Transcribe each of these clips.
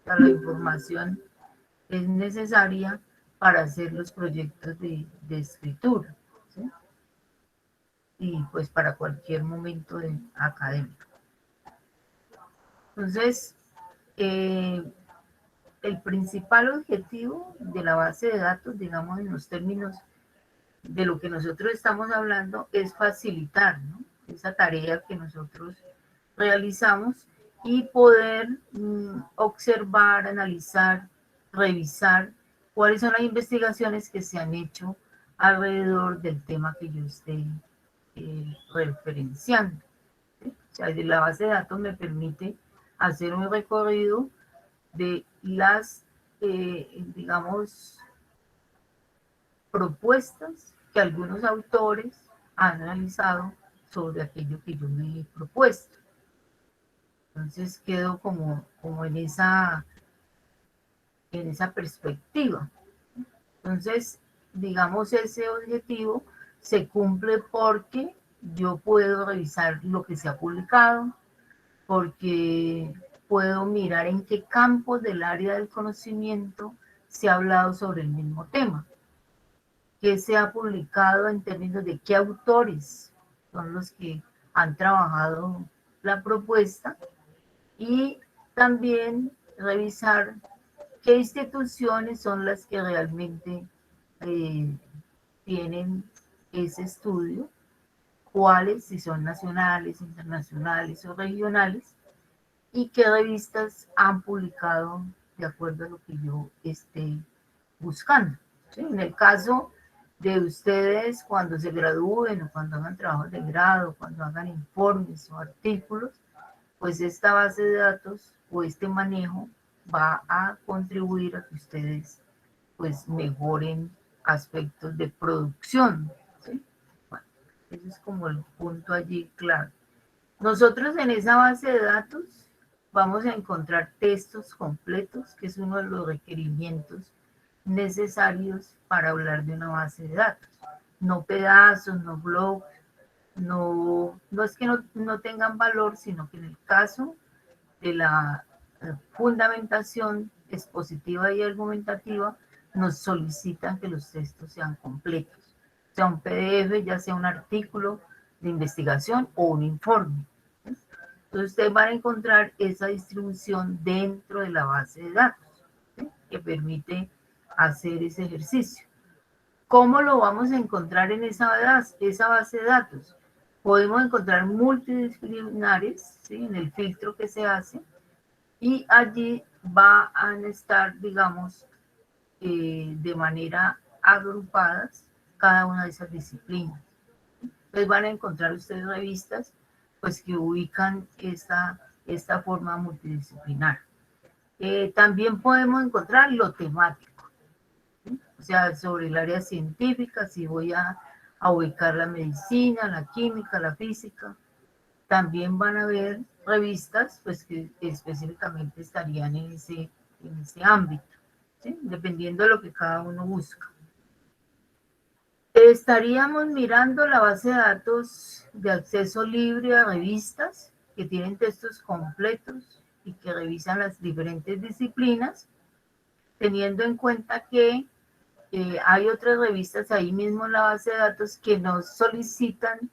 sea, la información es necesaria para hacer los proyectos de escritura, ¿sí? Y pues para cualquier momento académico. Entonces, eh, el principal objetivo de la base de datos, digamos en los términos de lo que nosotros estamos hablando, es facilitar, ¿no?, esa tarea que nosotros realizamos y poder observar, analizar, revisar cuáles son las investigaciones que se han hecho alrededor del tema que yo esté referenciando. ¿Sí? O sea, la base de datos me permite hacer un recorrido de las, digamos, propuestas que algunos autores han realizado sobre aquello que yo me he propuesto. Entonces quedo como en esa perspectiva. Entonces, digamos, ese objetivo se cumple porque yo puedo revisar lo que se ha publicado, porque puedo mirar en qué campos del área del conocimiento se ha hablado sobre el mismo tema, qué se ha publicado en términos de qué autores son los que han trabajado la propuesta, y también revisar qué instituciones son las que realmente eh, tienen ese estudio, cuáles, si son nacionales, internacionales o regionales, y qué revistas han publicado de acuerdo a lo que yo esté buscando. ¿Sí? En el caso de ustedes, cuando se gradúen o cuando hagan trabajos de grado, cuando hagan informes o artículos, pues esta base de datos o este manejo va a contribuir a que ustedes pues mejoren aspectos de producción, ¿sí? Bueno, ese es como el punto allí claro. Nosotros en esa base de datos vamos a encontrar textos completos, que es uno de los requerimientos necesarios para hablar de una base de datos. No pedazos, no blogs, no es que no tengan valor, sino que en el caso de la fundamentación expositiva y argumentativa, nos solicitan que los textos sean completos, sea un PDF, ya sea un artículo de investigación o un informe. Entonces ustedes van a encontrar esa distribución dentro de la base de datos, ¿sí?, que permite hacer ese ejercicio. ¿Cómo lo vamos a encontrar en esa base de datos? Podemos encontrar multidisciplinares, ¿sí?, en el filtro que se hace, y allí van a estar, digamos, de manera agrupadas cada una de esas disciplinas. Entonces van a encontrar ustedes revistas pues, que ubican esta forma multidisciplinar. También podemos encontrar lo temático, ¿sí? O sea, sobre el área científica, si voy a ubicar la medicina, la química, la física. También van a haber revistas pues, que específicamente estarían en ese ámbito, ¿sí?, dependiendo de lo que cada uno busca. Estaríamos mirando la base de datos de acceso libre a revistas que tienen textos completos y que revisan las diferentes disciplinas, teniendo en cuenta que hay otras revistas ahí mismo en la base de datos que nos solicitan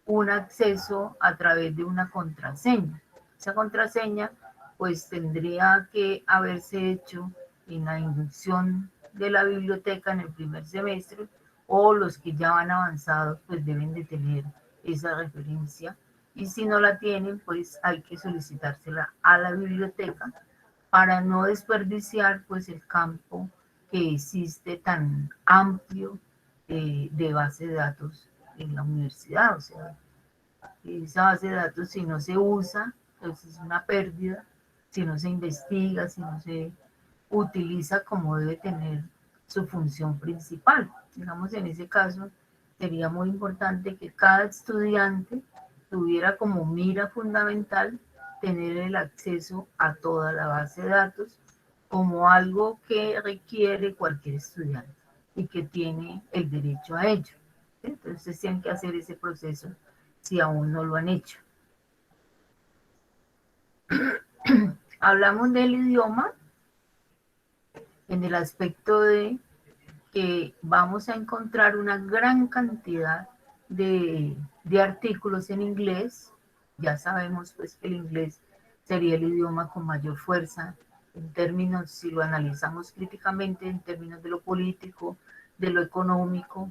un acceso a través de una contraseña. Esa contraseña pues tendría que haberse hecho en la inducción de la biblioteca en el primer semestre, o los que ya van avanzados pues deben de tener esa referencia, y si no la tienen pues hay que solicitársela a la biblioteca para no desperdiciar pues el campo que existe tan amplio de base de datos en la universidad. O sea, esa base de datos si no se usa, pues es una pérdida, si no se investiga, si no se utiliza como debe tener su función principal. Digamos, en ese caso, sería muy importante que cada estudiante tuviera como mira fundamental tener el acceso a toda la base de datos como algo que requiere cualquier estudiante y que tiene el derecho a ello. Entonces tienen que hacer ese proceso si aún no lo han hecho. Hablamos del idioma. en el aspecto de que vamos a encontrar una gran cantidad de artículos en inglés. Ya sabemos pues que el inglés sería el idioma con mayor fuerza en términos, si lo analizamos críticamente, en términos de lo político, de lo económico,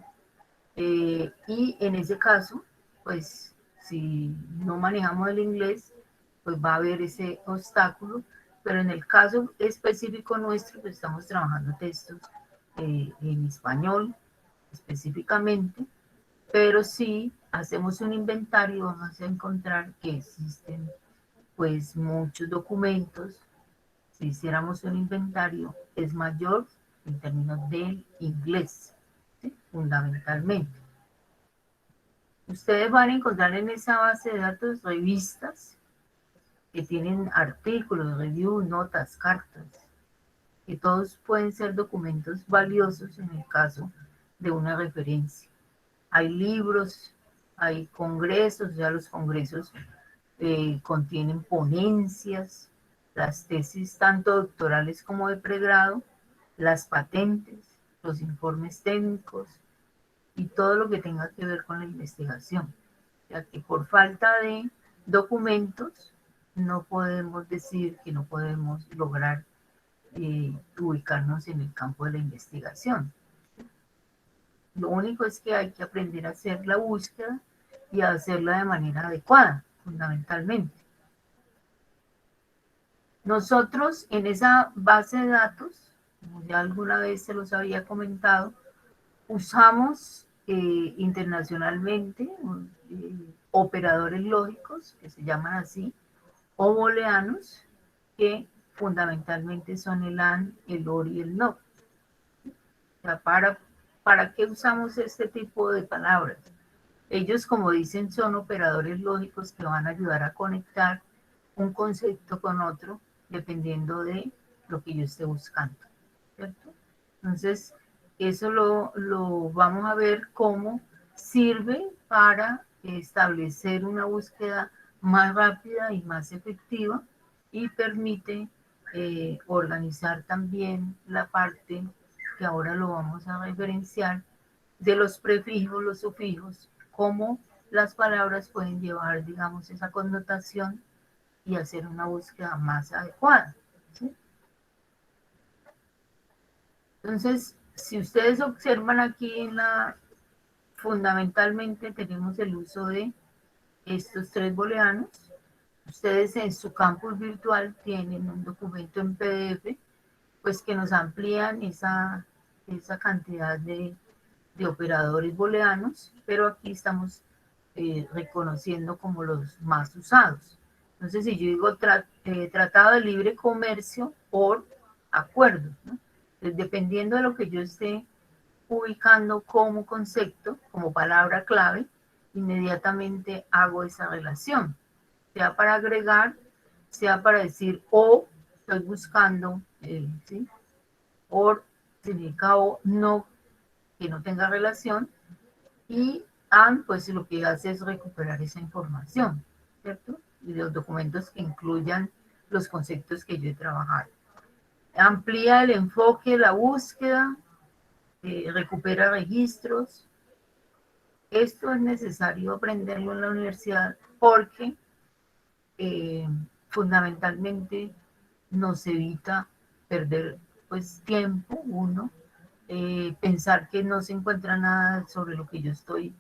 y en ese caso, pues si no manejamos el inglés, pues va a haber ese obstáculo, pero en el caso específico nuestro, pues estamos trabajando textos en español específicamente, pero si hacemos un inventario vamos a encontrar que existen pues muchos documentos. Si hiciéramos un inventario es mayor en términos del inglés, ¿sí? Fundamentalmente. Ustedes van a encontrar en esa base de datos revistas que tienen artículos, reviews, notas, cartas, que todos pueden ser documentos valiosos en el caso de una referencia. Hay libros, hay congresos, ya los congresos contienen ponencias, las tesis tanto doctorales como de pregrado, las patentes, los informes técnicos y todo lo que tenga que ver con la investigación. Ya que por falta de documentos no podemos decir que no podemos lograr ubicarnos en el campo de la investigación. Lo único es que hay que aprender a hacer la búsqueda y a hacerla de manera adecuada, fundamentalmente. Nosotros en esa base de datos, como ya alguna vez se los había comentado, usamos internacionalmente operadores lógicos, que se llaman así, o booleanos, que fundamentalmente son el AND, el OR y el NOT. O sea, ¿para qué usamos este tipo de palabras? Ellos, como dicen, son operadores lógicos que van a ayudar a conectar un concepto con otro dependiendo de lo que yo esté buscando, ¿cierto? Entonces, eso lo vamos a ver cómo sirve para establecer una búsqueda más rápida y más efectiva y permite organizar también la parte que ahora lo vamos a referenciar de los prefijos, los sufijos, cómo las palabras pueden llevar, digamos, esa connotación y hacer una búsqueda más adecuada, ¿sí? Entonces, si ustedes observan aquí fundamentalmente tenemos el uso de estos tres booleanos. Ustedes en su campus virtual tienen un documento en PDF, pues que nos amplían esa cantidad de operadores booleanos, pero aquí estamos reconociendo como los más usados. Entonces, si yo digo tratado de libre comercio por acuerdo, ¿no? Entonces, dependiendo de lo que yo esté ubicando como concepto, como palabra clave, inmediatamente hago esa relación, sea para agregar, sea para decir o estoy buscando, ¿sí? Or significa o no, que no tenga relación, y and pues lo que hace es recuperar esa información, ¿cierto? Y los documentos que incluyan los conceptos que yo he trabajado. Amplía el enfoque, la búsqueda, recupera registros. Esto es necesario aprenderlo en la universidad porque eh, fundamentalmente nos evita perder pues tiempo, uno, pensar que no se encuentra nada sobre lo que yo estoy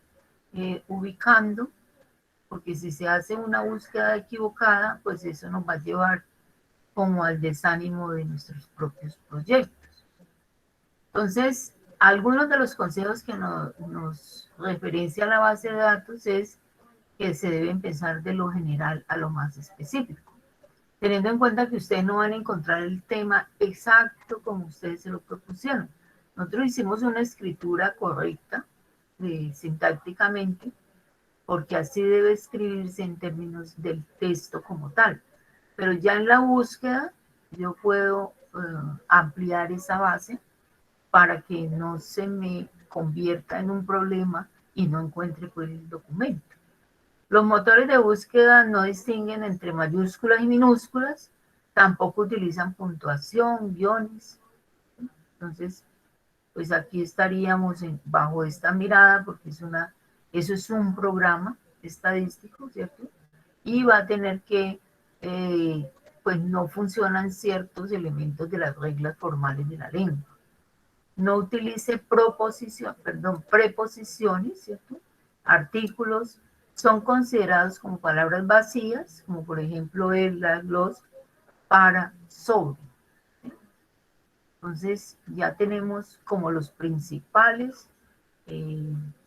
ubicando, porque si se hace una búsqueda equivocada, pues eso nos va a llevar como al desánimo de nuestros propios proyectos. Entonces, algunos de los consejos que nos referencia a la base de datos es que se debe empezar de lo general a lo más específico, teniendo en cuenta que ustedes no van a encontrar el tema exacto como ustedes se lo propusieron. Nosotros hicimos una escritura correcta, sintácticamente, porque así debe escribirse en términos del texto como tal. Pero ya en la búsqueda yo puedo ampliar esa base para que no se me convierta en un problema y no encuentre pues el documento. Los motores de búsqueda no distinguen entre mayúsculas y minúsculas, tampoco utilizan puntuación, guiones. Entonces, pues aquí estaríamos bajo esta mirada, porque eso es un programa estadístico, ¿cierto? Y va a tener que, pues no funcionan ciertos elementos de las reglas formales de la lengua. No utilice preposiciones, ¿cierto? Artículos son considerados como palabras vacías, como por ejemplo el, la, los, para, sobre. Entonces ya tenemos como los principales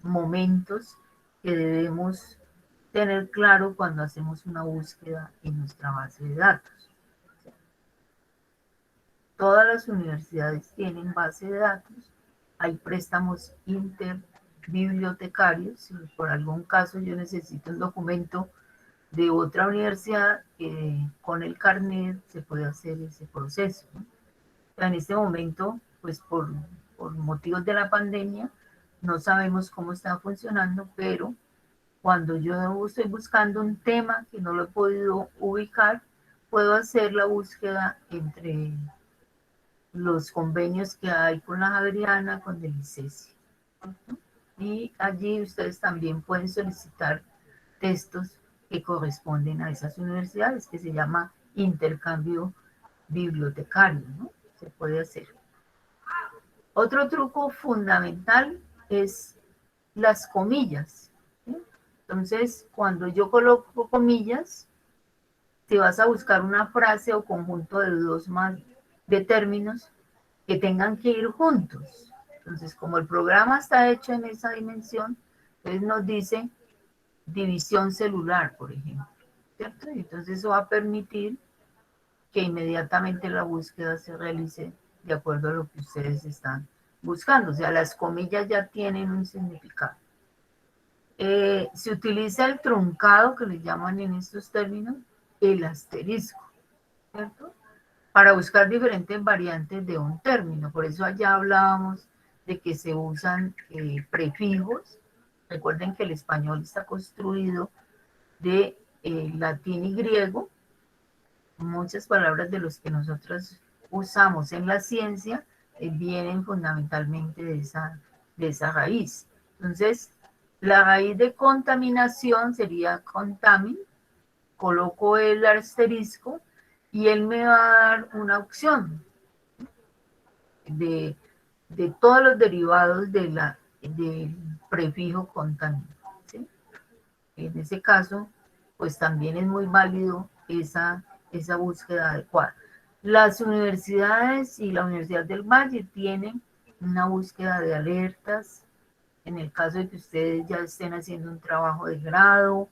momentos que debemos tener claro cuando hacemos una búsqueda en nuestra base de datos. Todas las universidades tienen base de datos, hay préstamos interbibliotecarios, si por algún caso yo necesito un documento de otra universidad, con el carnet se puede hacer ese proceso, ¿no? En este momento, pues por motivos de la pandemia, no sabemos cómo está funcionando, pero cuando yo estoy buscando un tema que no lo he podido ubicar, puedo hacer la búsqueda entre los convenios que hay con la Javeriana, con el ICESI. Y allí ustedes también pueden solicitar textos que corresponden a esas universidades, que se llama intercambio bibliotecario, ¿no? Se puede hacer. Otro truco fundamental es las comillas, ¿sí? Entonces, cuando yo coloco comillas, si vas a buscar una frase o conjunto de dos más de términos que tengan que ir juntos. Entonces, como el programa está hecho en esa dimensión, entonces nos dice división celular, por ejemplo, ¿cierto? Y entonces eso va a permitir que inmediatamente la búsqueda se realice de acuerdo a lo que ustedes están buscando. O sea, las comillas ya tienen un significado. Se utiliza el truncado, que le llaman en estos términos, el asterisco, ¿cierto? Para buscar diferentes variantes de un término. Por eso allá hablábamos de que se usan prefijos. Recuerden que el español está construido de latín y griego. Muchas palabras de los que nosotros usamos en la ciencia vienen fundamentalmente de esa raíz. Entonces, la raíz de contaminación sería contamin, coloco el asterisco y él me va a dar una opción de, de todos los derivados del prefijo contamin, ¿sí? En ese caso, pues también es muy válido esa búsqueda adecuada. Las universidades y la Universidad del Valle tienen una búsqueda de alertas en el caso de que ustedes ya estén haciendo un trabajo de grado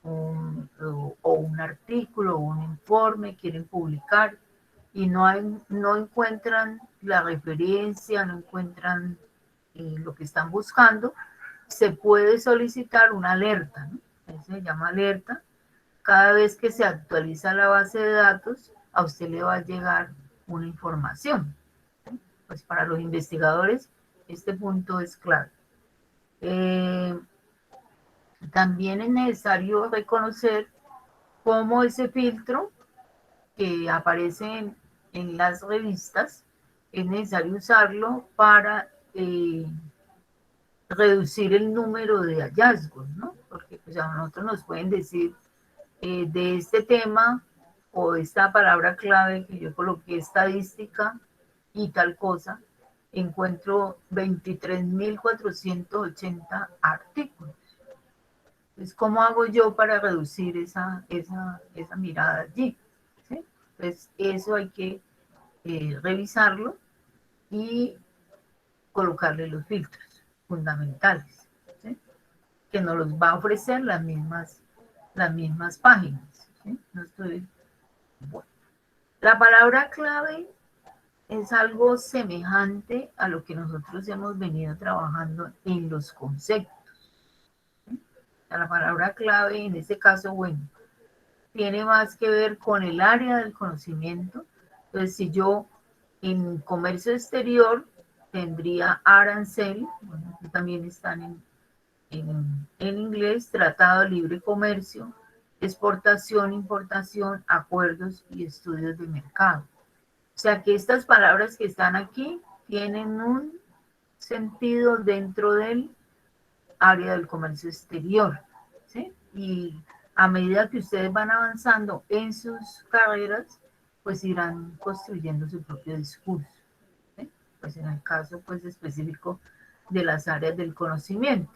o un artículo o un informe, quieren publicar y no encuentran la referencia, no encuentran lo que están buscando, se puede solicitar una alerta, ¿no? Eso se llama alerta. Cada vez que se actualiza la base de datos, a usted le va a llegar una información, ¿sí? Pues para los investigadores este punto es clave. También es necesario reconocer cómo ese filtro que aparece en las revistas es necesario usarlo para reducir el número de hallazgos, ¿no? Porque pues, a nosotros nos pueden decir de este tema o esta palabra clave que yo coloqué, estadística y tal cosa, encuentro 23.480 artículos. Entonces, ¿cómo hago yo para reducir esa mirada allí? ¿Sí? Entonces, eso hay que revisarlo y colocarle los filtros fundamentales, ¿sí? Que nos los va a ofrecer las mismas páginas, ¿sí? No estoy... Bueno. La palabra clave es algo semejante a lo que nosotros hemos venido trabajando en los conceptos. ¿Sí? La palabra clave en este caso, bueno, tiene más que ver con el área del conocimiento. Entonces, si yo en comercio exterior tendría arancel, bueno, aquí también están en inglés, tratado de libre comercio, exportación, importación, acuerdos y estudios de mercado. O sea que estas palabras que están aquí tienen un sentido dentro del área del comercio exterior, ¿sí? Y a medida que ustedes van avanzando en sus carreras, pues irán construyendo su propio discurso, ¿sí? Pues en el caso pues específico de las áreas del conocimiento.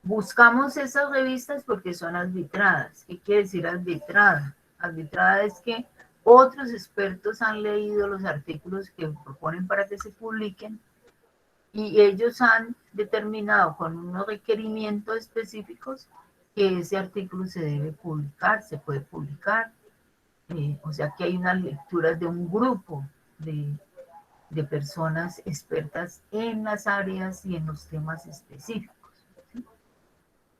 Buscamos esas revistas porque son arbitradas. ¿Qué quiere decir arbitrada? Arbitrada es que otros expertos han leído los artículos que proponen para que se publiquen y ellos han determinado con unos requerimientos específicos que ese artículo se debe publicar, se puede publicar. O sea que hay unas lecturas de un grupo de personas expertas en las áreas y en los temas específicos.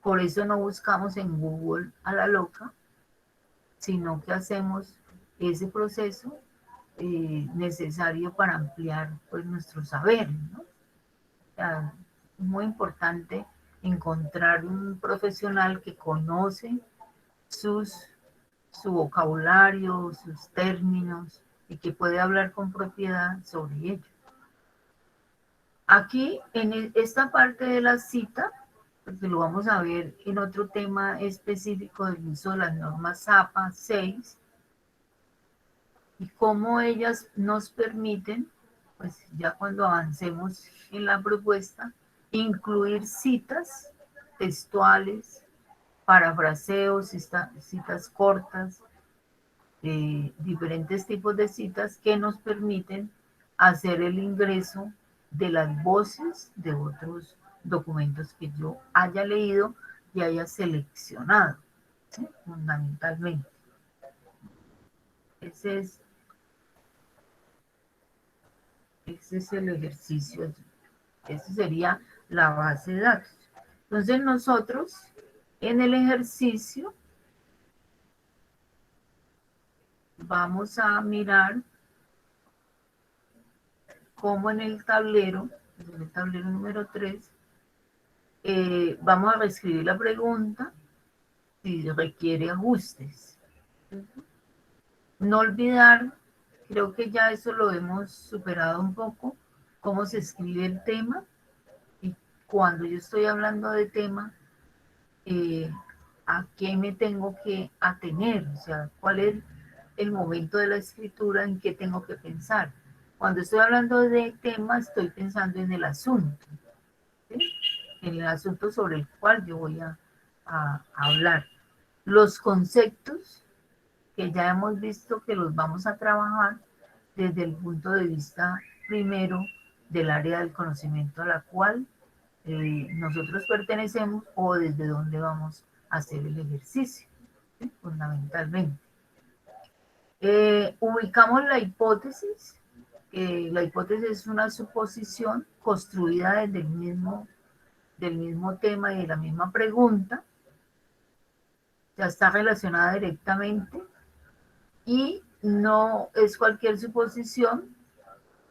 Por eso no buscamos en Google a la loca, sino que hacemos ese proceso necesario para ampliar pues, nuestro saber, ¿no? O sea, es muy importante encontrar un profesional que conoce sus, su vocabulario, sus términos y que puede hablar con propiedad sobre ello. Aquí, en esta parte de la cita, porque lo vamos a ver en otro tema específico del uso de las normas ZAPA 6 y cómo ellas nos permiten, pues ya cuando avancemos en la propuesta, incluir citas textuales, parafraseos, citas cortas, diferentes tipos de citas que nos permiten hacer el ingreso de las voces de otros documentos que yo haya leído y haya seleccionado, ¿sí? Fundamentalmente. Ese es, ese es el ejercicio, esa sería la base de datos. Entonces nosotros en el ejercicio vamos a mirar cómo en el tablero número 3, vamos a reescribir la pregunta si requiere ajustes. No olvidar, creo que ya eso lo hemos superado un poco, cómo se escribe el tema y cuando yo estoy hablando de tema, eh, a qué me tengo que atener, o sea, cuál es el momento de la escritura en qué tengo que pensar. Cuando estoy hablando de tema, estoy pensando en el asunto, ¿sí? En el asunto sobre el cual yo voy a hablar. Los conceptos que ya hemos visto que los vamos a trabajar desde el punto de vista primero del área del conocimiento a la cual nosotros pertenecemos o desde donde vamos a hacer el ejercicio, ¿sí? Fundamentalmente. Ubicamos la hipótesis. La hipótesis es una suposición construida desde del mismo tema y de la misma pregunta. Ya está relacionada directamente y no es cualquier suposición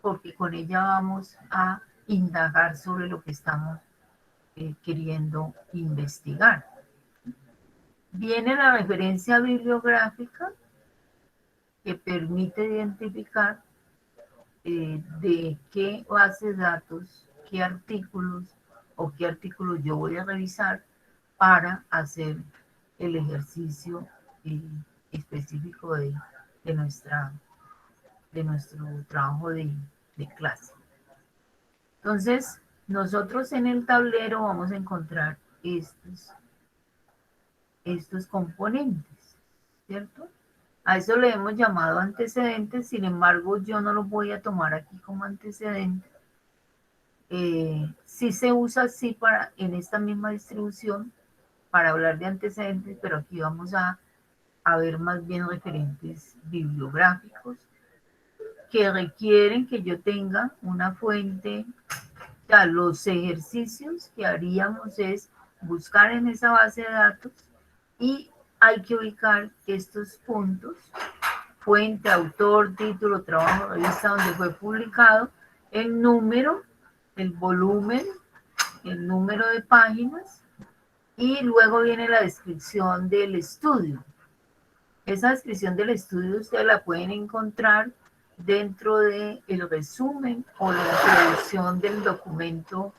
porque con ella vamos a indagar sobre lo que estamos queriendo investigar. Viene la referencia bibliográfica que permite identificar de qué base de datos, qué artículos o qué artículos yo voy a revisar para hacer el ejercicio específico de, nuestra, de nuestro trabajo de clase. Entonces, nosotros en el tablero vamos a encontrar estos componentes, ¿cierto? A eso le hemos llamado antecedentes, sin embargo, yo no los voy a tomar aquí como antecedentes. Sí se usa así en esta misma distribución para hablar de antecedentes, pero aquí vamos a ver más bien referentes bibliográficos que requieren que yo tenga una fuente. O sea, los ejercicios que haríamos es buscar en esa base de datos y hay que ubicar estos puntos: fuente, autor, título, trabajo, revista donde fue publicado, el número, el volumen, el número de páginas y luego viene la descripción del estudio. Esa descripción del estudio ustedes la pueden encontrar dentro del resumen o la introducción del documento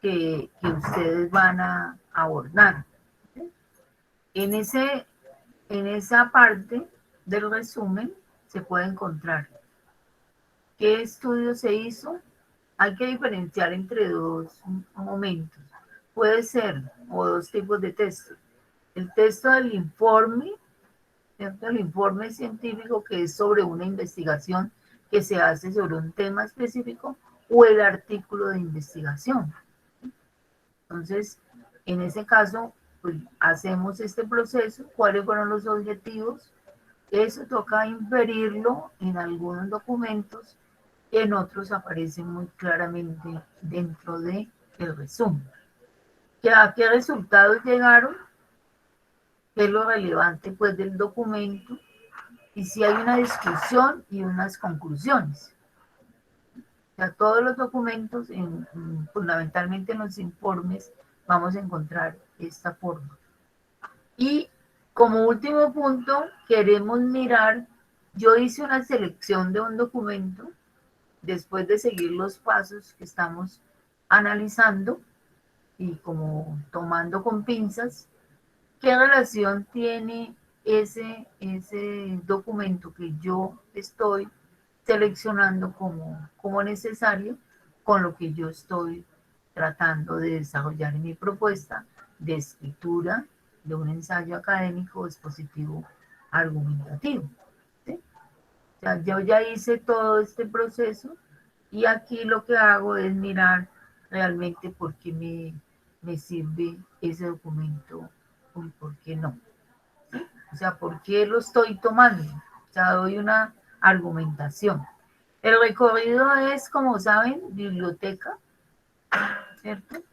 que ustedes van a abordar. En, en esa parte del resumen se puede encontrar qué estudio se hizo. Hay que diferenciar entre dos momentos. Puede ser, o dos tipos de textos. El texto del informe, ¿cierto? El informe científico que es sobre una investigación que se hace sobre un tema específico, o el artículo de investigación. Entonces, en ese caso, pues, hacemos este proceso, cuáles fueron los objetivos. Eso toca inferirlo en algunos documentos, en otros aparecen muy claramente dentro del resumen. ¿A qué resultados llegaron? ¿Qué es lo relevante pues, del documento? Y si hay una discusión y unas conclusiones. O sea, todos los documentos, fundamentalmente en los informes, vamos a encontrar esta forma. Y como último punto, queremos mirar, yo hice una selección de un documento, después de seguir los pasos que estamos analizando y como tomando con pinzas, ¿qué relación tiene ese documento que yo estoy seleccionando como necesario con lo que yo estoy tratando de desarrollar en mi propuesta de escritura de un ensayo académico expositivo argumentativo? ¿Sí? O sea, yo ya hice todo este proceso y aquí lo que hago es mirar realmente por qué me sirve ese documento y por qué no. ¿Sí? O sea, por qué lo estoy tomando. O sea, doy una argumentación. El recorrido es, como saben, biblioteca, ¿cierto?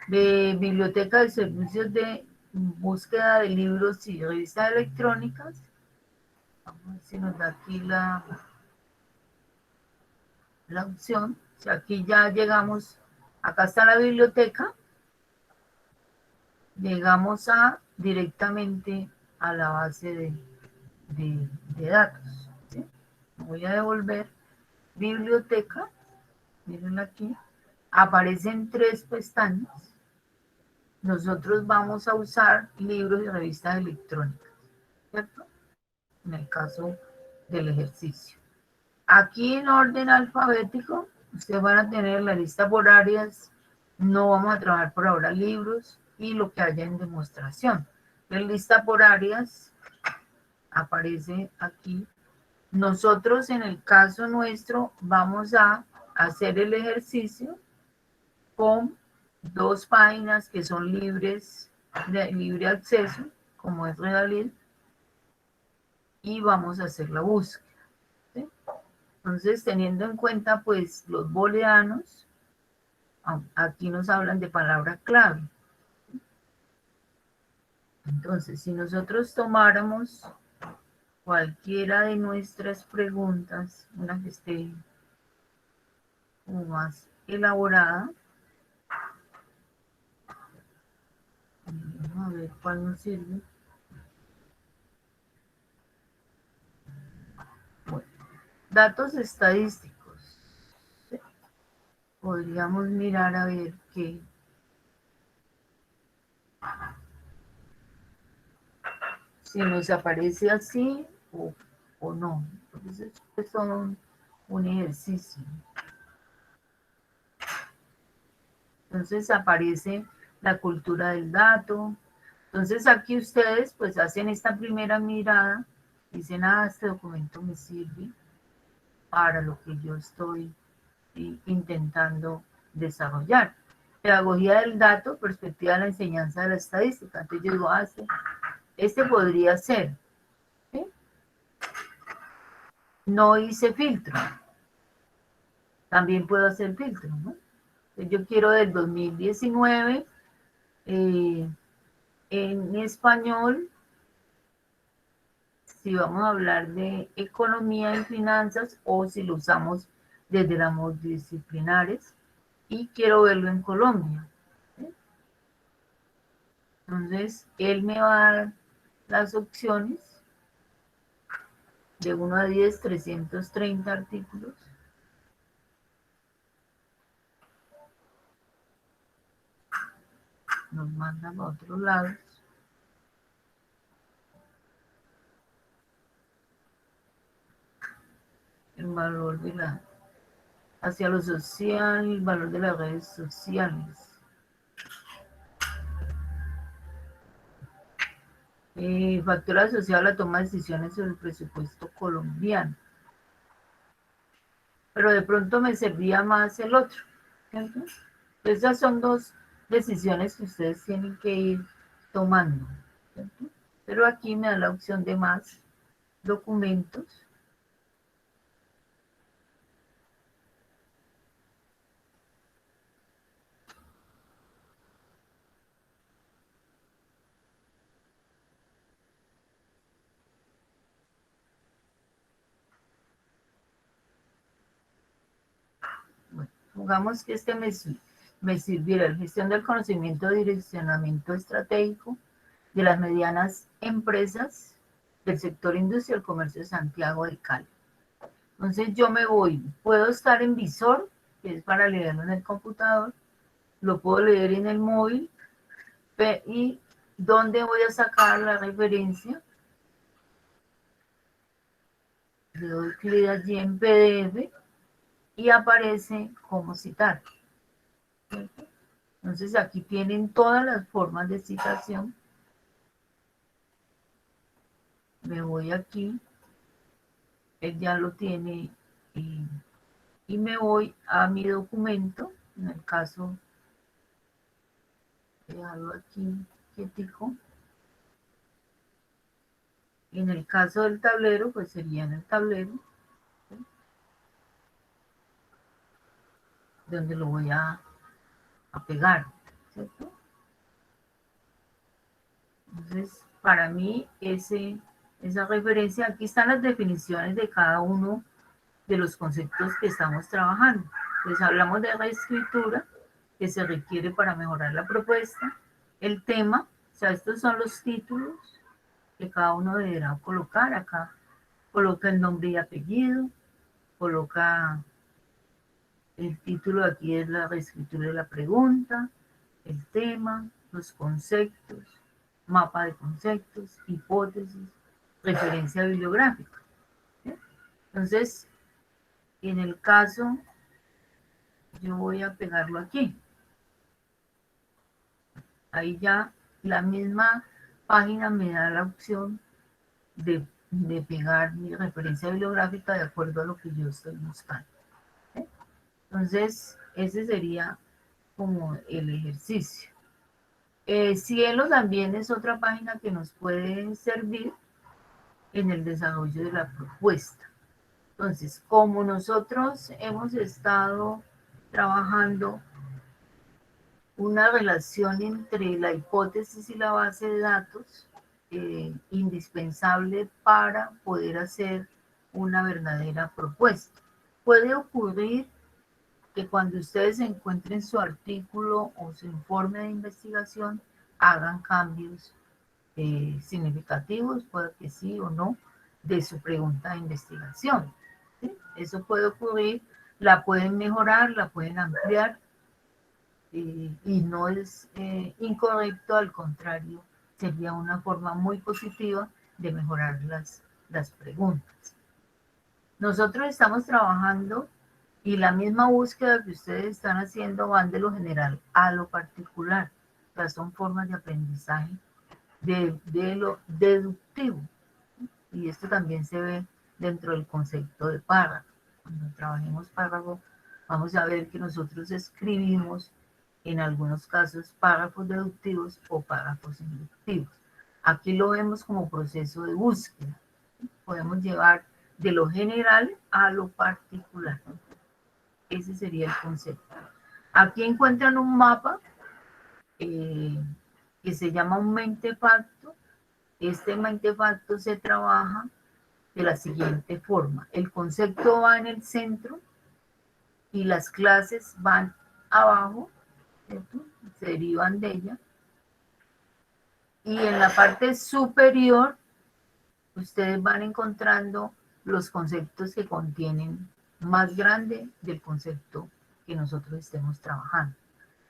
De biblioteca de servicios de búsqueda de libros y revistas electrónicas. Vamos a ver si nos da aquí la opción. O sea, aquí ya llegamos, acá está la biblioteca, llegamos directamente a la base de datos. ¿Sí? Voy a devolver biblioteca, miren aquí, aparecen tres pestañas. Nosotros vamos a usar libros y revistas electrónicas, ¿cierto? En el caso del ejercicio. Aquí en orden alfabético, ustedes van a tener la lista por áreas, no vamos a trabajar por ahora libros y lo que haya en demostración. La lista por áreas aparece aquí. Nosotros en el caso nuestro vamos a hacer el ejercicio con dos páginas que son libres, de libre acceso, como es Redalil, y vamos a hacer la búsqueda. ¿Sí? Entonces, teniendo en cuenta pues los booleanos, aquí nos hablan de palabra clave. Entonces, si nosotros tomáramos cualquiera de nuestras preguntas, una que esté como más elaborada, vamos a ver cuál nos sirve. Bueno, datos estadísticos. ¿Sí? Podríamos mirar a ver qué. Si nos aparece así o no. Entonces, es todo un ejercicio. Entonces aparece la cultura del dato. Entonces aquí ustedes pues hacen esta primera mirada, dicen, este documento me sirve para lo que yo estoy intentando desarrollar. Pedagogía del dato, perspectiva de la enseñanza de la estadística. Entonces yo digo, este podría ser. ¿Sí? No hice filtro. También puedo hacer filtro, ¿no? Yo quiero del 2019 en español, si vamos a hablar de economía y finanzas o si lo usamos desde las multidisciplinares y quiero verlo en Colombia. ¿Sí? Entonces, él me va a dar las opciones De 1 a 10, 330 artículos. Nos mandan a otros lados. El valor de la, hacia lo social, el valor de las redes sociales. Factor asociado a la toma de decisiones sobre el presupuesto colombiano. Pero de pronto me servía más el otro. ¿Cierto? Esas son dos decisiones que ustedes tienen que ir tomando. ¿Cierto? Pero aquí me da la opción de más documentos. Bueno, pongamos que este me sirviera la gestión del conocimiento de direccionamiento estratégico de las medianas empresas del sector industria y el comercio de Santiago de Cali. Entonces yo me voy, puedo estar en visor, que es para leerlo en el computador, lo puedo leer en el móvil, y ¿dónde voy a sacar la referencia? Le doy clic allí en PDF y aparece cómo citar. Entonces aquí tienen todas las formas de citación. Me voy aquí, él ya lo tiene, y me voy a mi documento, en el caso, dejarlo aquí quietico. En el caso del tablero, pues sería en el tablero, ¿sí? Donde lo voy a pegar, ¿cierto? Entonces, para mí, esa referencia, aquí están las definiciones de cada uno de los conceptos que estamos trabajando. Pues hablamos de reescritura, que se requiere para mejorar la propuesta, el tema, o sea, estos son los títulos que cada uno deberá colocar. Acá coloca el nombre y apellido, coloca el título, aquí es la reescritura de la pregunta, el tema, los conceptos, mapa de conceptos, hipótesis, referencia bibliográfica, ¿sí? Entonces, en el caso, yo voy a pegarlo aquí. Ahí ya la misma página me da la opción de pegar mi referencia bibliográfica de acuerdo a lo que yo estoy buscando, ¿sí? Entonces, ese sería como el ejercicio. Cielo también es otra página que nos puede servir en el desarrollo de la propuesta. Entonces, como nosotros hemos estado trabajando una relación entre la hipótesis y la base de datos, indispensable para poder hacer una verdadera propuesta. Puede ocurrir que cuando ustedes encuentren su artículo o su informe de investigación, hagan cambios significativos, puede que sí o no, de su pregunta de investigación, ¿sí? Eso puede ocurrir, la pueden mejorar, la pueden ampliar, y no es incorrecto, al contrario, sería una forma muy positiva de mejorar las preguntas. Nosotros estamos trabajando y la misma búsqueda que ustedes están haciendo van de lo general a lo particular. O sea, son formas de aprendizaje de lo deductivo. Y esto también se ve dentro del concepto de párrafo. Cuando trabajemos párrafo, vamos a ver que nosotros escribimos en algunos casos párrafos deductivos o párrafos inductivos. Aquí lo vemos como proceso de búsqueda. Podemos llevar de lo general a lo particular. Ese sería el concepto. Aquí encuentran un mapa que se llama un mentefacto. Este mentefacto se trabaja de la siguiente forma. El concepto va en el centro y las clases van abajo, ¿cierto? Se derivan de ella. Y en la parte superior, ustedes van encontrando los conceptos que contienen más grande del concepto que nosotros estemos trabajando.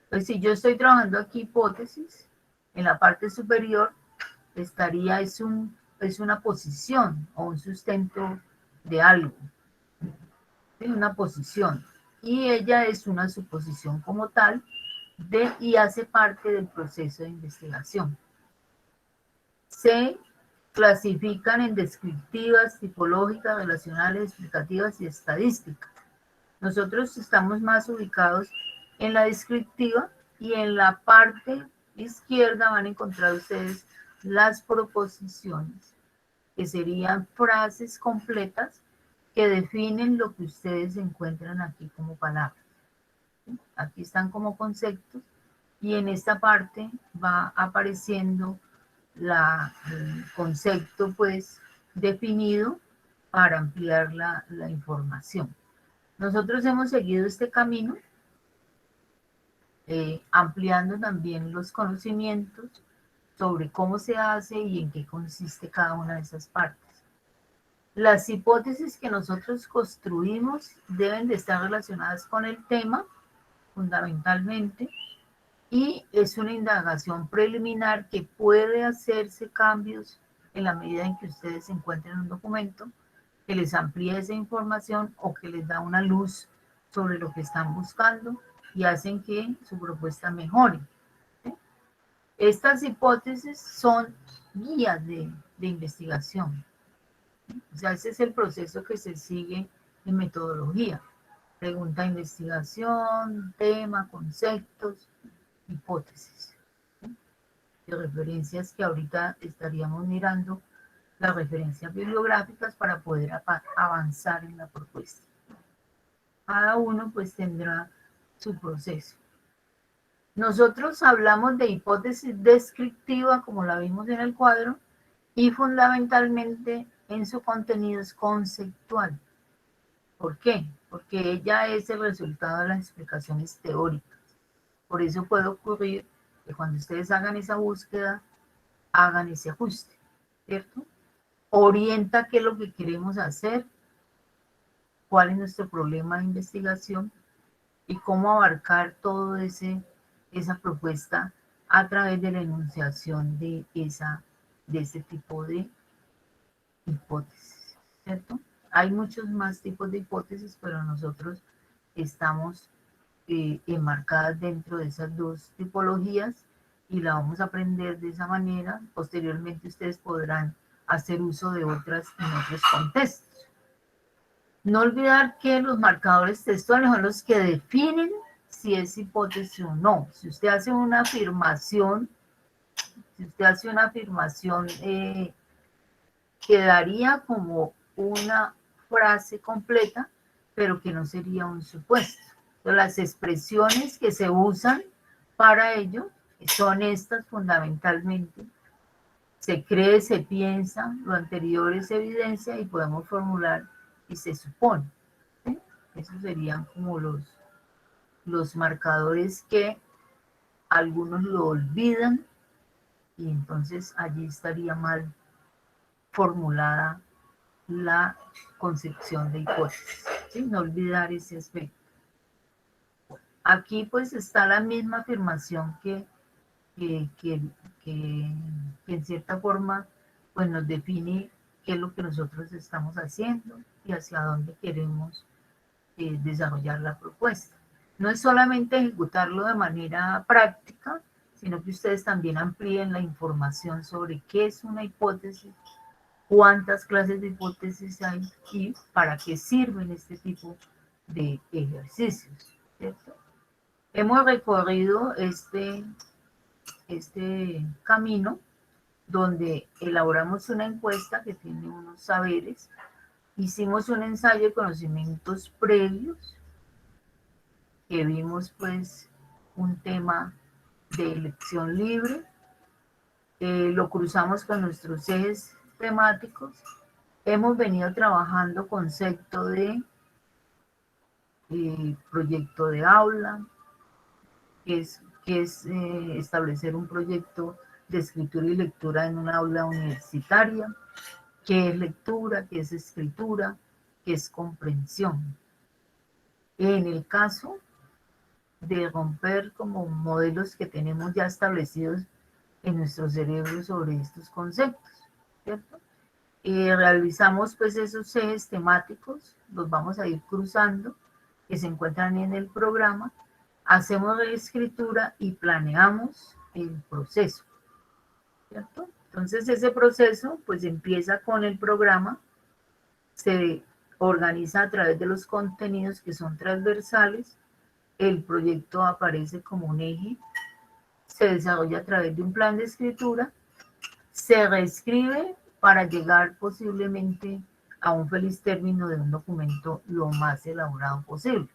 Entonces, si yo estoy trabajando aquí hipótesis, en la parte superior estaría, es una posición o un sustento de algo, ¿sí? Una posición. Y ella es una suposición como tal y hace parte del proceso de investigación. Se clasifican en descriptivas, tipológicas, relacionales, explicativas y estadísticas. Nosotros estamos más ubicados en la descriptiva y en la parte izquierda van a encontrar ustedes las proposiciones, que serían frases completas que definen lo que ustedes encuentran aquí como palabras. Aquí están como conceptos y en esta parte va apareciendo el concepto pues definido para ampliar la información. Nosotros hemos seguido este camino, ampliando también los conocimientos sobre cómo se hace y en qué consiste cada una de esas partes. Las hipótesis que nosotros construimos deben de estar relacionadas con el tema, fundamentalmente, y es una indagación preliminar que puede hacerse cambios en la medida en que ustedes encuentren un documento que les amplíe esa información o que les da una luz sobre lo que están buscando y hacen que su propuesta mejore. ¿Sí? Estas hipótesis son guías de investigación. O sea, ese es el proceso que se sigue en metodología. Pregunta, investigación, tema, conceptos, hipótesis. ¿Sí? Y referencias que ahorita estaríamos mirando, las referencias bibliográficas para poder avanzar en la propuesta. Cada uno pues tendrá su proceso. Nosotros hablamos de hipótesis descriptiva, como la vimos en el cuadro, y fundamentalmente en su contenido es conceptual. ¿Por qué? Porque ella es el resultado de las explicaciones teóricas. Por eso puede ocurrir que cuando ustedes hagan esa búsqueda, hagan ese ajuste, ¿cierto? Orienta qué es lo que queremos hacer, cuál es nuestro problema de investigación y cómo abarcar todo esa propuesta a través de la enunciación de ese tipo de hipótesis, ¿cierto? Hay muchos más tipos de hipótesis, pero nosotros estamos enmarcadas dentro de esas dos tipologías y la vamos a aprender de esa manera. Posteriormente ustedes podrán hacer uso de otras en otros contextos. No olvidar que los marcadores textuales son los que definen si es hipótesis o no. Si usted hace una afirmación, quedaría como una frase completa, pero que no sería un supuesto. Entonces, las expresiones que se usan para ello son estas fundamentalmente. Se cree, se piensa, lo anterior es evidencia y podemos formular y se supone. ¿Sí? Esos serían como los marcadores que algunos lo olvidan y entonces allí estaría mal formulada la concepción de hipótesis. ¿Sí? No olvidar ese aspecto. Aquí pues está la misma afirmación que en cierta forma pues nos define qué es lo que nosotros estamos haciendo y hacia dónde queremos desarrollar la propuesta. No es solamente ejecutarlo de manera práctica, sino que ustedes también amplíen la información sobre qué es una hipótesis, cuántas clases de hipótesis hay y para qué sirven este tipo de ejercicios, ¿cierto? Hemos recorrido este camino donde elaboramos una encuesta que tiene unos saberes, hicimos un ensayo de conocimientos previos, que vimos pues un tema de elección libre, lo cruzamos con nuestros ejes temáticos, hemos venido trabajando concepto de proyecto de aula, que es establecer un proyecto de escritura y lectura en una aula universitaria. qué es lectura, qué es escritura, qué es comprensión. En el caso de romper como modelos que tenemos ya establecidos en nuestro cerebro sobre estos conceptos, ¿cierto? Realizamos pues esos ejes temáticos, los vamos a ir cruzando, que se encuentran en el programa, hacemos reescritura y planeamos el proceso, ¿cierto? Entonces ese proceso pues empieza con el programa, se organiza a través de los contenidos que son transversales, el proyecto aparece como un eje, se desarrolla a través de un plan de escritura, se reescribe para llegar posiblemente a un feliz término de un documento lo más elaborado posible,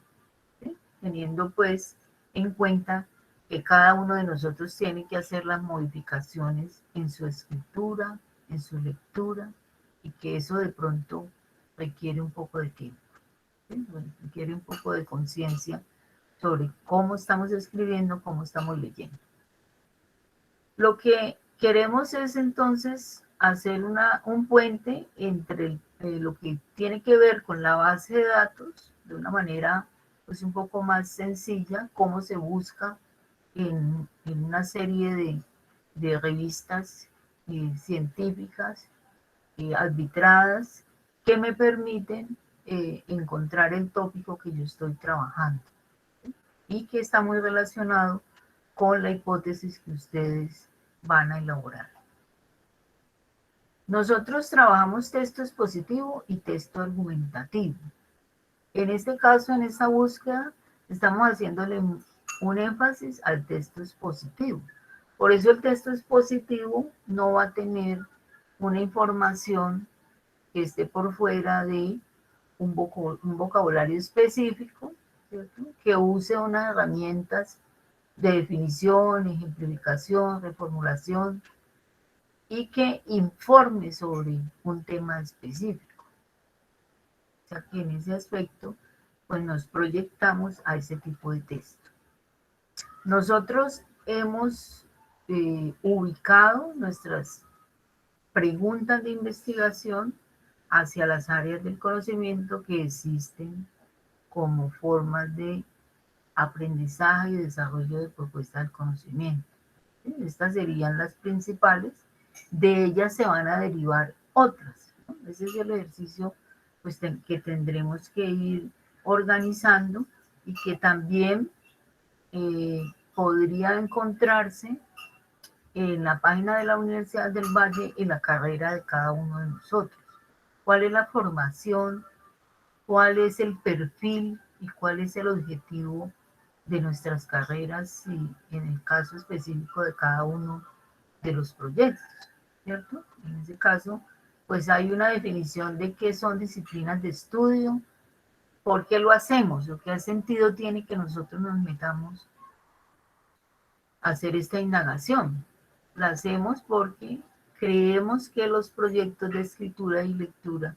¿sí? Teniendo pues en cuenta que cada uno de nosotros tiene que hacer las modificaciones en su escritura, en su lectura, y que eso de pronto requiere un poco de tiempo, ¿sí? Requiere un poco de conciencia sobre cómo estamos escribiendo, cómo estamos leyendo. Lo que queremos es entonces hacer un puente entre lo que tiene que ver con la base de datos de una manera pues un poco más sencilla, cómo se busca en una serie de revistas científicas arbitradas que me permiten encontrar el tópico que yo estoy trabajando y que está muy relacionado con la hipótesis que ustedes van a elaborar. Nosotros trabajamos texto expositivo y texto argumentativo. En este caso, en esta búsqueda, estamos haciéndole un énfasis al texto expositivo. Por eso el texto expositivo no va a tener una información que esté por fuera de un vocabulario específico, ¿cierto? Que use unas herramientas de definición, ejemplificación, reformulación y que informe sobre un tema específico. O sea que en ese aspecto, pues nos proyectamos a ese tipo de texto. Nosotros hemos ubicado nuestras preguntas de investigación hacia las áreas del conocimiento que existen como formas de aprendizaje y desarrollo de propuestas del conocimiento. Estas serían las principales, de ellas se van a derivar otras, ¿no? Ese es el ejercicio pues, que tendremos que ir organizando y que también podría encontrarse en la página de la Universidad del Valle en la carrera de cada uno de nosotros. ¿Cuál es la formación? ¿Cuál es el perfil y cuál es el objetivo de nuestras carreras y en el caso específico de cada uno de los proyectos, ¿cierto? En ese caso, pues hay una definición de qué son disciplinas de estudio, por qué lo hacemos, o qué sentido tiene que nosotros nos metamos a hacer esta indagación. La hacemos porque creemos que los proyectos de escritura y lectura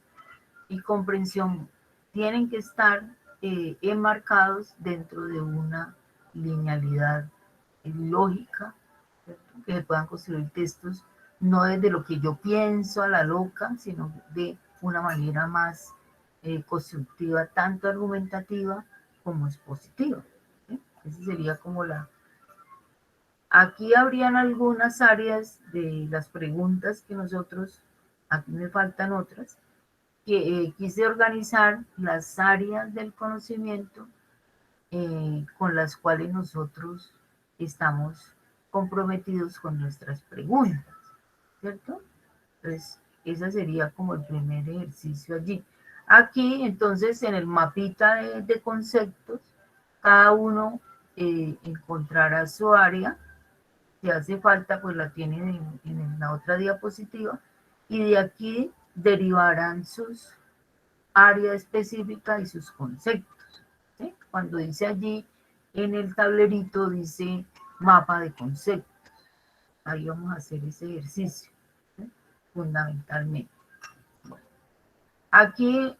y comprensión tienen que estar enmarcados dentro de una linealidad lógica, ¿cierto? Que se puedan construir textos no desde lo que yo pienso a la loca, sino de una manera más constructiva, tanto argumentativa como expositiva, ¿sí? Esa sería como la... Aquí habrían algunas áreas de las preguntas que nosotros, aquí me faltan otras, que quise organizar las áreas del conocimiento con las cuales nosotros estamos comprometidos con nuestras preguntas, ¿cierto? Entonces, ese sería como el primer ejercicio allí. Aquí, entonces, en el mapita de conceptos, cada uno encontrará su área. Si hace falta, pues la tienen en la otra diapositiva. Y de aquí derivarán sus área específica y sus conceptos, ¿sí? Cuando dice allí en el tablerito, dice mapa de conceptos. Ahí vamos a hacer ese ejercicio, ¿sí? Fundamentalmente. Bueno, aquí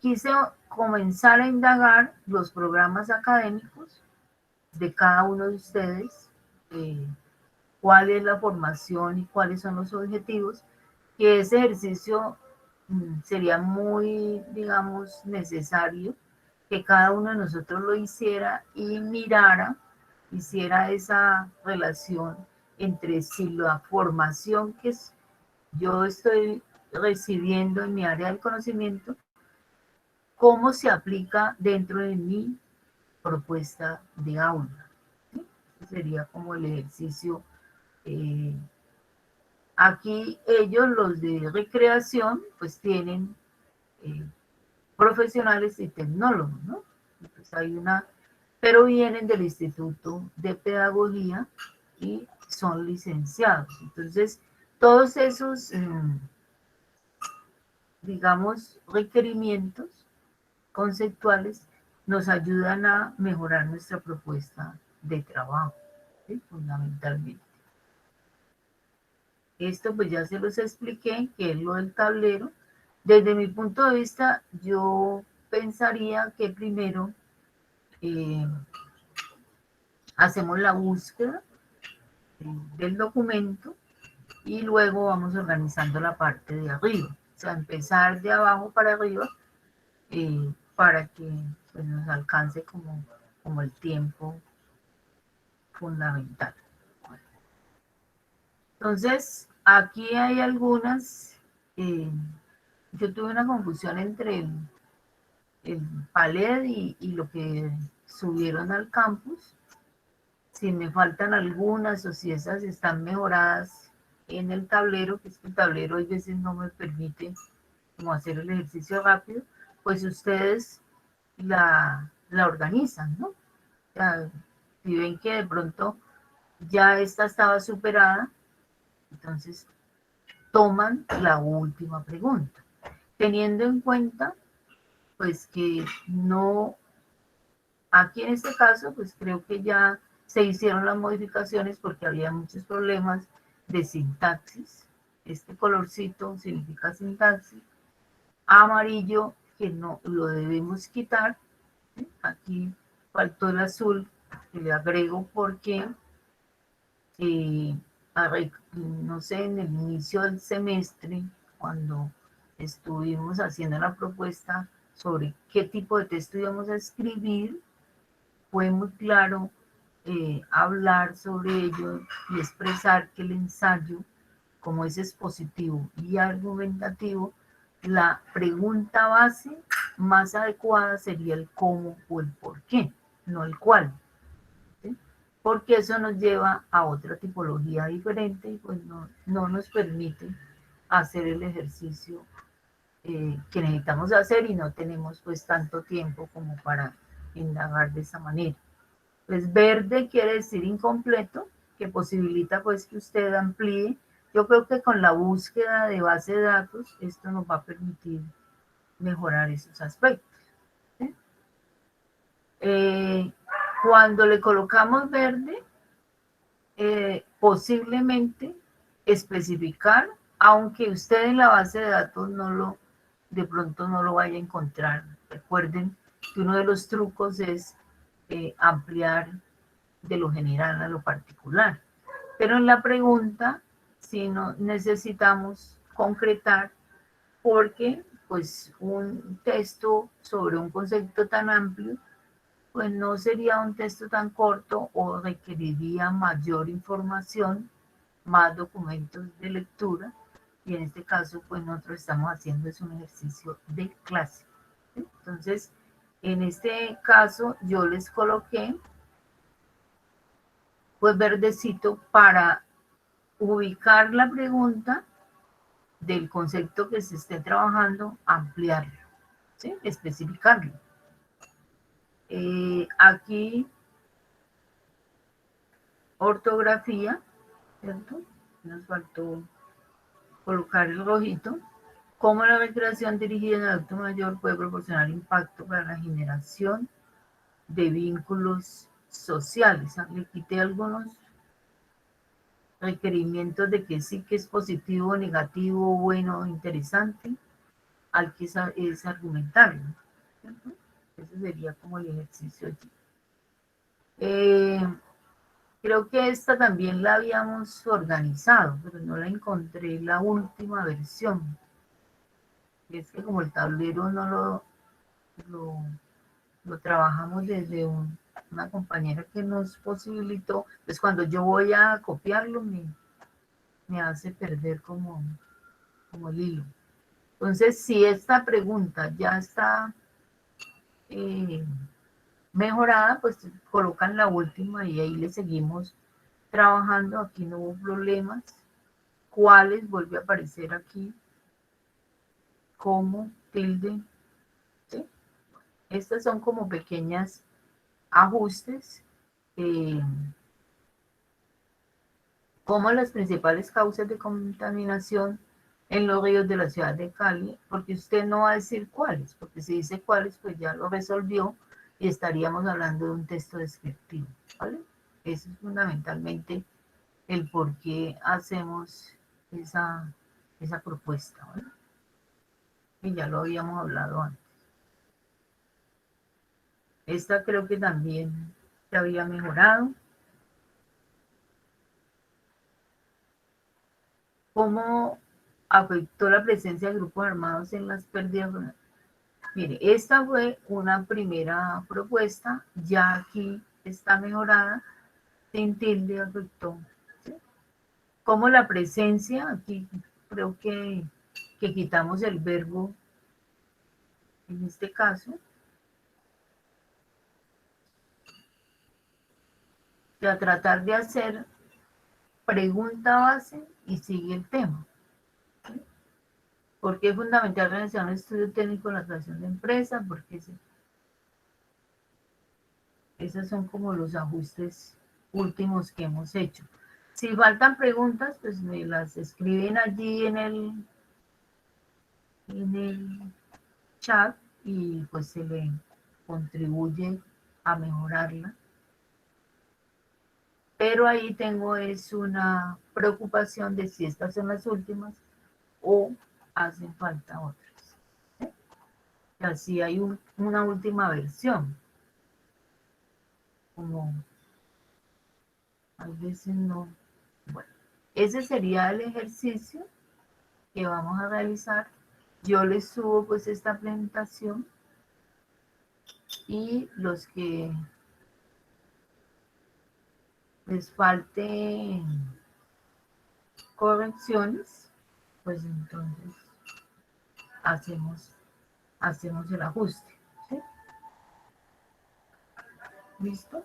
quise comenzar a indagar los programas académicos de cada uno de ustedes, cuál es la formación y cuáles son los objetivos, que ese ejercicio sería muy, digamos, necesario que cada uno de nosotros lo hiciera y mirara, hiciera esa relación entre si la formación que yo estoy recibiendo en mi área del conocimiento, cómo se aplica dentro de mi propuesta de aula. ¿Sí? Sería como el ejercicio. eh, Aquí ellos, los de recreación, pues tienen eh, profesionales y tecnólogos, ¿no? Entonces hay una, pero vienen del Instituto de Pedagogía y son licenciados. Entonces, todos esos, digamos, requerimientos conceptuales nos ayudan a mejorar nuestra propuesta de trabajo, ¿sí? Fundamentalmente. Esto pues ya se los expliqué, que es lo del tablero. Desde mi punto de vista, yo pensaría que primero eh, hacemos la búsqueda del documento y luego vamos organizando la parte de arriba. O sea, empezar de abajo para arriba para que pues, nos alcance como el tiempo fundamental. Entonces, aquí hay algunas, eh, yo tuve una confusión entre el PALED y lo que subieron al campus. Si me faltan algunas o si esas están mejoradas en el tablero, que es que el tablero a veces no me permite como hacer el ejercicio rápido, pues ustedes la organizan, ¿no? O sea, si ven que de pronto ya esta estaba superada, entonces toman la última pregunta, teniendo en cuenta pues que no, aquí en este caso pues creo que ya se hicieron las modificaciones porque había muchos problemas de sintaxis. Este colorcito significa sintaxis. Amarillo que no lo debemos quitar. ¿Sí? Aquí faltó el azul que le agrego porque eh, no sé, en el inicio del semestre, cuando estuvimos haciendo la propuesta sobre qué tipo de texto íbamos a escribir, fue muy claro hablar sobre ello y expresar que el ensayo, como es expositivo y argumentativo, la pregunta base más adecuada sería el cómo o el por qué, no el cuál. ¿Sí? Porque eso nos lleva a otra tipología diferente y pues no nos permite hacer el ejercicio que necesitamos hacer y no tenemos pues tanto tiempo como para indagar de esa manera. Pues verde quiere decir incompleto, que posibilita pues que usted amplíe. Yo creo que con la búsqueda de base de datos esto nos va a permitir mejorar esos aspectos. ¿Sí? Cuando le colocamos verde, posiblemente especificar, aunque usted en la base de datos de pronto no lo vaya a encontrar. Recuerden que uno de los trucos es ampliar de lo general a lo particular. Pero en la pregunta, si no necesitamos concretar, porque pues un texto sobre un concepto tan amplio pues no sería un texto tan corto o requeriría mayor información, más documentos de lectura, y en este caso pues nosotros estamos haciendo es un ejercicio de clase. ¿Sí? Entonces, en este caso yo les coloqué pues verdecito para ubicar la pregunta del concepto que se esté trabajando, ampliarlo, ¿sí? Especificarlo. Aquí ortografía, ¿cierto? Nos faltó colocar el rojito. Cómo la recreación dirigida en el adulto mayor puede proporcionar impacto para la generación de vínculos sociales. Le quité algunos requerimientos de que sí que es positivo, negativo, bueno, interesante, al que es argumentarlo. ¿Cierto? Ese sería como el ejercicio allí. Creo que esta también la habíamos organizado, pero no la encontré la última versión. Es que como el tablero no lo, lo trabajamos desde una compañera que nos posibilitó, pues cuando yo voy a copiarlo me hace perder como el hilo. Entonces, si esta pregunta ya está eh, mejorada, pues colocan la última y ahí le seguimos trabajando. Aquí no hubo problemas. ¿Cuáles? Vuelve a aparecer aquí. ¿Cómo? Tilde. ¿Sí? Estas son como pequeñas ajustes. Eh, como las principales causas de contaminación en los ríos de la ciudad de Cali, porque usted no va a decir cuáles, porque si dice cuáles, pues ya lo resolvió y estaríamos hablando de un texto descriptivo, ¿vale? Eso es fundamentalmente el por qué hacemos esa propuesta, ¿vale? Y ya lo habíamos hablado antes. Esta creo que también se había mejorado. ¿Cómo afectó la presencia de grupos armados en las pérdidas? Mire, esta fue una primera propuesta, ya aquí está mejorada, sin tilde afectó. ¿Sí? Como la presencia, aquí creo que quitamos el verbo en este caso, y a tratar de hacer pregunta base y sigue el tema. ¿Sí? ¿Por qué es fundamental realizar un estudio técnico en la creación de empresas? Porque esos son como los ajustes últimos que hemos hecho. Si faltan preguntas, pues me las escriben allí en el chat y pues se le contribuye a mejorarla. Pero ahí tengo es una preocupación de si estas son las últimas o hacen falta otras. ¿Sí? Así hay una última versión, como a veces no. Bueno, ese sería el ejercicio que vamos a realizar. Yo les subo pues esta presentación y los que les falte correcciones, pues entonces hacemos, hacemos el ajuste. ¿Sí? ¿Listo?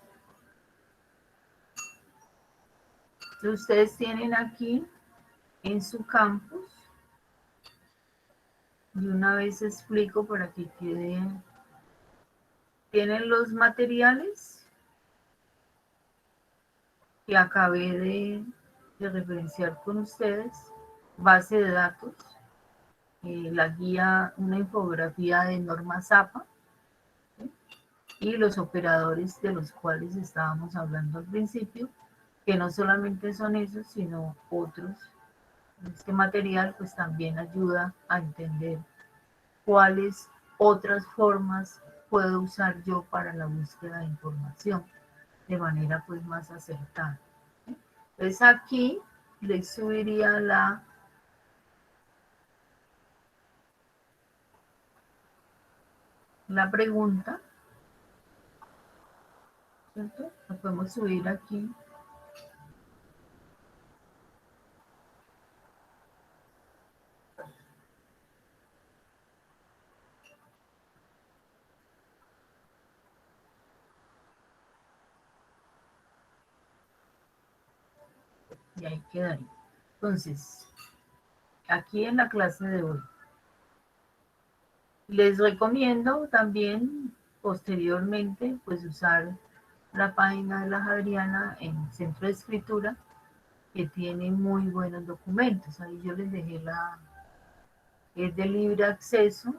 Entonces, ustedes tienen aquí en su campus, y una vez explico para que quede, tienen los materiales que acabé de referenciar con ustedes, base de datos, la guía, una infografía de norma ZAPA, ¿sí? Y los operadores de los cuales estábamos hablando al principio, que no solamente son esos, sino otros. Este material pues también ayuda a entender cuáles otras formas puedo usar yo para la búsqueda de información de manera pues más acertada. Entonces aquí les subiría la pregunta, ¿cierto? La podemos subir aquí. Y ahí quedaría. Entonces, aquí en la clase de hoy, les recomiendo también posteriormente pues usar la página de la Adriana en Centro de Escritura, que tiene muy buenos documentos. Ahí yo les dejé es de libre acceso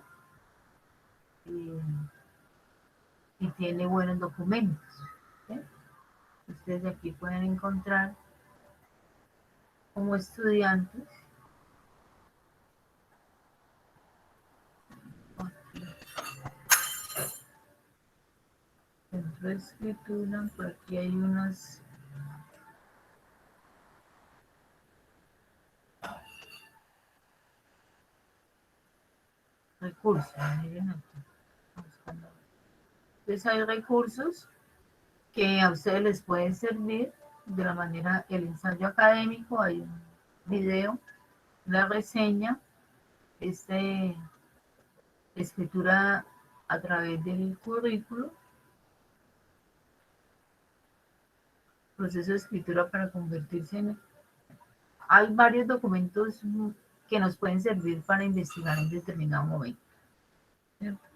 eh, y tiene buenos documentos. ¿Sí? Ustedes aquí pueden encontrar como estudiantes. Centro de Escritura, por aquí hay unas. recursos. Miren aquí. Entonces hay recursos que a ustedes les pueden servir de la manera, el ensayo académico, hay un video, la reseña, este, escritura a través del currículo, proceso de escritura para convertirse en... Hay varios documentos que nos pueden servir para investigar en determinado momento, ¿cierto?